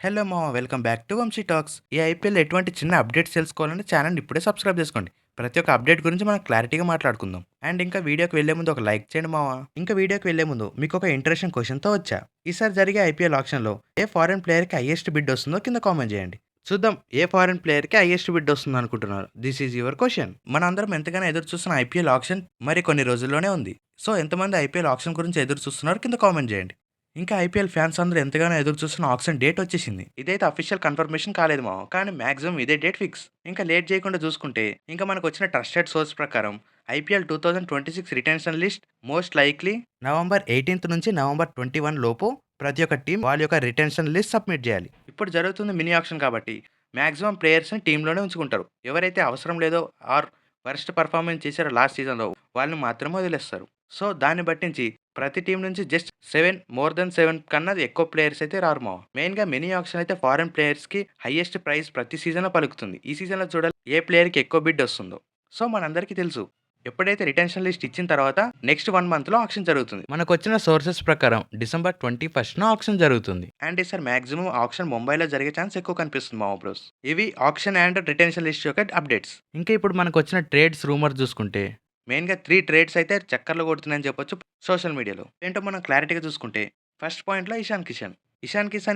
Hello మామ, welcome back to Vamshi talks. ఈ IPL ఎటువంటి చిన్న అప్డేట్స్ తెలుసుకోవాలంటే ఛానల్ ఇప్పుడే సబ్స్క్రైబ్ చేసుకోండి. ప్రతి ఒక్క అప్డేట్ గురించి మనం క్లారిటీగా మాట్లాడుకుందాం. అండ్ ఇంకా వీడియోకి వెళ్లే ముందు ఒక లైక్ చేయండి మామ. ఇంకా వీడియోకి వెళ్లే ముందు మీకు ఒక ఇంట్రెస్టింగ్ క్వశ్చన్తో వచ్చా. ఈసారి జరిగే ఐపీఎల్ ఆక్షన్లో ఏ ఫారెన్ ప్లేయర్కి హైయెస్ట్ బిడ్ వస్తుందో కింద కామెంట్ చేయండి. చూద్దాం ఏ ఫారెన్ ప్లేయర్కి హైయెస్ట్ బిడ్ వస్తుంది అనుకుంటున్నారు. This is your question. మన అందరం ఎంతగానో ఎదురు చూస్తున్న ఐపీఎల్ ఆక్షన్ మరి కొన్ని రోజుల్లోనే ఉంది. సో ఎంతమంది ఐపీఎల్ ఆక్షన్ గురించి ఎదురు చూస్తున్నారు కింద కామెంట్ చేయండి. ఇంకా ఐపీఎల్ ఫ్యాన్స్ అందరూ ఎంతగానో ఎదురు చూస్తున్న ఆక్షన్ డేట్ వచ్చేసింది. ఇదైతే అఫీషియల్ కన్ఫర్మేషన్ కాలేదు మామ, కానీ మాక్సిమం ఇదే డేట్ ఫిక్స్. ఇంకా లేట్ చేయకుండా చూసుకుంటే ఇంకా మనకు వచ్చిన ట్రస్టెడ్ సోర్స్ ప్రకారం IPL 2026 retention list most likely November 18 నుంచి నవంబర్ 21 లోపు ప్రతి ఒక్క టీం వాళ్ళ యొక్క రిటెన్షన్ లిస్ట్ సబ్మిట్ చేయాలి. ఇప్పుడు జరుగుతుంది మినీ ఆక్షన్ కాబట్టి మాక్సిమం ప్లేయర్స్ని టీంలోనే ఉంచుకుంటారు. ఎవరైతే అవసరం లేదో ఆర్ వర్స్ట్ పర్ఫార్మెన్స్ చేశారో లాస్ట్ సీజన్లో వాళ్ళని మాత్రమే వదిలేస్తారు. సో దాన్ని బట్టించి ప్రతి టీం నుంచి జస్ట్ 7 కన్నా ఎక్కువ ప్లేయర్స్ అయితే రారు మావ. మెయిన్గా మినీ ఆక్షన్ అయితే ఫారెన్ ప్లేయర్స్కి హైయెస్ట్ ప్రైస్ ప్రతి సీజన్లో పలుకుతుంది. ఈ సీజన్లో చూడాలి ఏ ప్లేయర్కి ఎక్కువ బిడ్ వస్తుందో. సో మనందరికీ తెలుసు ఎప్పుడైతే రిటెన్షన్ లిస్ట్ ఇచ్చిన తర్వాత నెక్స్ట్ 1 మంత్లో ఆక్షన్ జరుగుతుంది. మనకు వచ్చిన సోర్సెస్ ప్రకారం డిసెంబర్ 21న ఆక్షన్ జరుగుతుంది. అండ్ ఈసారి మాక్సిమం ఆక్షన్ ముంబైలో జరిగే ఛాన్స్ ఎక్కువ కనిపిస్తుంది మావ బ్రోస్. ఇవి ఆక్షన్ అండ్ రిటెన్షన్ లిస్ట్ యొక్క అప్డేట్స్. ఇంకా ఇప్పుడు మనకు వచ్చిన ట్రేడ్స్ రూమర్ చూసుకుంటే మెయిన్గా 3 ట్రేడ్స్ అయితే చక్కర్లు కొడుతున్నాయని చెప్పొచ్చు సోషల్ మీడియాలో. ఏంటో మనం క్లారిటీగా చూసుకుంటే ఫస్ట్ పాయింట్లో ఇషాన్ కిషాన్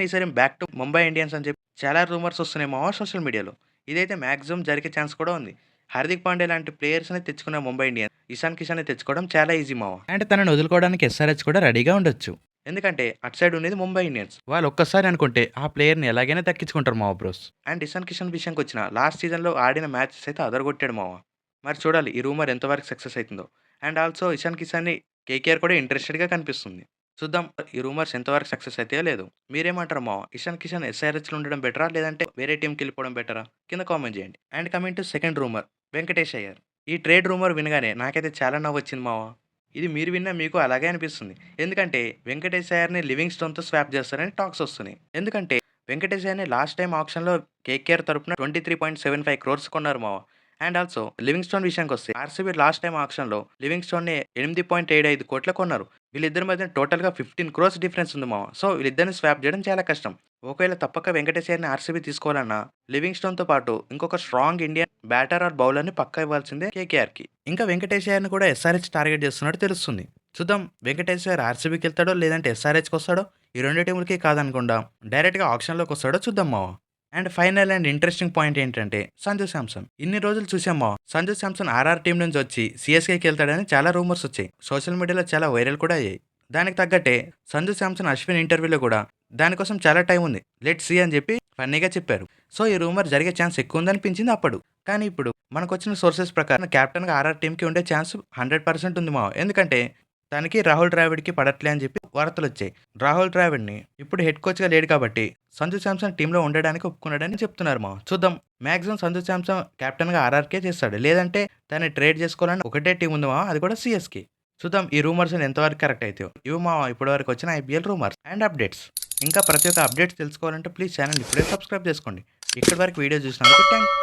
ఈసారి బ్యాక్ టు ముంబై ఇండియన్స్ అని చెప్పి చాలా రూమర్స్ వస్తున్నాయి మావా సోషల్ మీడియాలో. ఇదైతే మాక్సిమం జరిగే ఛాన్స్ కూడా ఉంది. హార్దిక్ పాండే లాంటి ప్లేయర్స్ని తెచ్చుకున్న ముంబై ఇండియన్స్ ఇషాన్ కిషాన్ని తెచ్చుకోవడం చాలా ఈజీ మావా. అండ్ తనని వదులుకోవడానికి ఎస్ఆర్హెచ్ కూడా రెడీగా ఉండొచ్చు. ఎందుకంటే అటు సైడ్ ఉండేది ముంబై ఇండియన్స్. వాళ్ళు ఒక్కసారి అనుకుంటే ఆ ప్లేయర్ని ఎలాగైనా దక్కించుకుంటారు మావా బ్రోస్. అండ్ ఇషాన్ కిషన్ విషయానికి వచ్చిన లాస్ట్ సీజన్లో ఆడిన మ్యాచెస్ అయితే అదరగొట్టాడు మావా. మరి చూడాలి ఈ రూమర్ ఎంతవరకు సక్సెస్ అవుతుందో. అండ్ ఆల్సో ఇషాన్ కిషాన్ని కేకేఆర్ కూడా ఇంట్రెస్టెడ్గా కనిపిస్తుంది. చూద్దాం ఈ రూమర్స్ ఎంతవరకు సక్సెస్ అవుతాయో లేదు. మీరేమంటారు మావ? ఇషాన్ కిషాన్ ఎస్ఆర్హెచ్లో ఉండడం బెటరా, లేదంటే వేరే టీంకి వెళ్ళిపోవడం బెటరా? కింద కామెంట్ చేయండి. And coming to second rumour, Venkatesh Iyer. ఈ ట్రేడ్ రూమర్ వినగానే నాకైతే చాలా నవ్వు వచ్చింది మావ. ఇది మీరు విన్నా మీకు అలాగే అనిపిస్తుంది. ఎందుకంటే వెంకటేష్ అయ్యర్ని లివింగ్ స్టోన్తో స్వాప్ చేస్తారని టాక్స్ వస్తున్నాయి. ఎందుకంటే వెంకటేష్ అయ్యర్ని లాస్ట్ టైం ఆప్షన్లో కేకేఆర్ తరపున 23.75 crores కొన్నారు మావ. అండ్ ఆల్సో లివింగ్ స్టోన్ విషయానికి వస్తే ఆర్సీబీ లాస్ట్ టైం ఆక్షన్లో లివింగ్ స్టోన్ని 8.75 కోట్ల కొన్నారు. వీళ్ళిద్దరి మధ్య టోటల్గా 15 crores డిఫరెన్స్ ఉంది మావ. సో వీళ్ళిద్దరిని స్వాప్ చేయడం చాలా కష్టం. ఒకవేళ తప్పక వెంకటేశ్వర్ని ఆర్సీబీ తీసుకోవాలన్నా లివింగ్ స్టోన్తో పాటు ఇంకొక స్ట్రాంగ్ ఇండియన్ బ్యాటర్ ఆర్ బౌలర్ని పక్కా ఇవ్వాల్సిందే కేకేఆర్కి. ఇంకా వెంకటేశ్వర్ని కూడా ఎస్ఆర్హెచ్ టార్గెట్ చేస్తున్నట్టు తెలుస్తుంది. చూద్దాం వెంకటేశ్వర్ ఆర్సీబీకి వెళ్తాడో లేదంటే ఎస్ఆర్హెచ్కి వస్తాడో. ఈ రెండు టీములకి కాదనుకుండా డైరెక్ట్గా ఆప్షన్లోకి వస్తాడో చూద్దాం మావ. And final and interesting point ఏంటంటే సంజు శాంసన్. ఇన్ని రోజులు చూసామా సంజు శాంసన్ ఆర్ఆర్ టీం నుంచి వచ్చి సిఎస్కేకి వెళ్తాడని చాలా రూమర్స్ వచ్చాయి. సోషల్ మీడియాలో చాలా వైరల్ కూడా అయ్యాయి. దానికి తగ్గట్టే సంజు శాంసన్ అశ్విన్ ఇంటర్వ్యూలో కూడా దానికోసం చాలా టైం ఉంది, లెట్ సీ అని చెప్పి ఫన్నీగా చెప్పారు. సో ఈ రూమర్ జరిగే ఛాన్స్ ఎక్కువ ఉందనిపించింది అప్పుడు. కానీ ఇప్పుడు మనకు వచ్చిన సోర్సెస్ ప్రకారం కెప్టెన్గా ఆర్ఆర్ టీంకి ఉండే ఛాన్స్ 100% ఉంది మా. ఎందుకంటే తనకి రాహుల్ ద్రావిడ్కి పడట్లే అని చెప్పి వార్తలు వచ్చాయి. రాహుల్ ద్రావిడ్ని ఇప్పుడు హెడ్ కోచ్గా లేడు కాబట్టి సంజు శాంసన్ టీంలో ఉండడానికి ఒప్పుకున్నాడని చెప్తున్నారు మా. చూద్దాం మ్యాక్సిమం సంజు శాంసన్ కెప్టెన్గా ఆర్ఆర్కే చేస్తాడు, లేదంటే తను ట్రేడ్ చేసుకోవాలని ఒకటే టీం ఉంది మా, అది కూడా సిఎస్కే. చూద్దాం ఈ రూమర్స్ ఎంతవరకు కరెక్ట్ అవుతాయో. ఇవి మా ఇప్పటివరకు వచ్చిన ఐపీఎల్ రూమర్స్ అండ్ అప్డేట్స్. ఇంకా ప్రతి ఒక్క అప్డేట్స్ తెలుసుకోవాలంటే ప్లీజ్ ఛానల్ ఇప్పుడే సబ్స్క్రైబ్ చేసుకోండి. ఇక్కడి వరకు వీడియో చూసినందుకు థ్యాంక్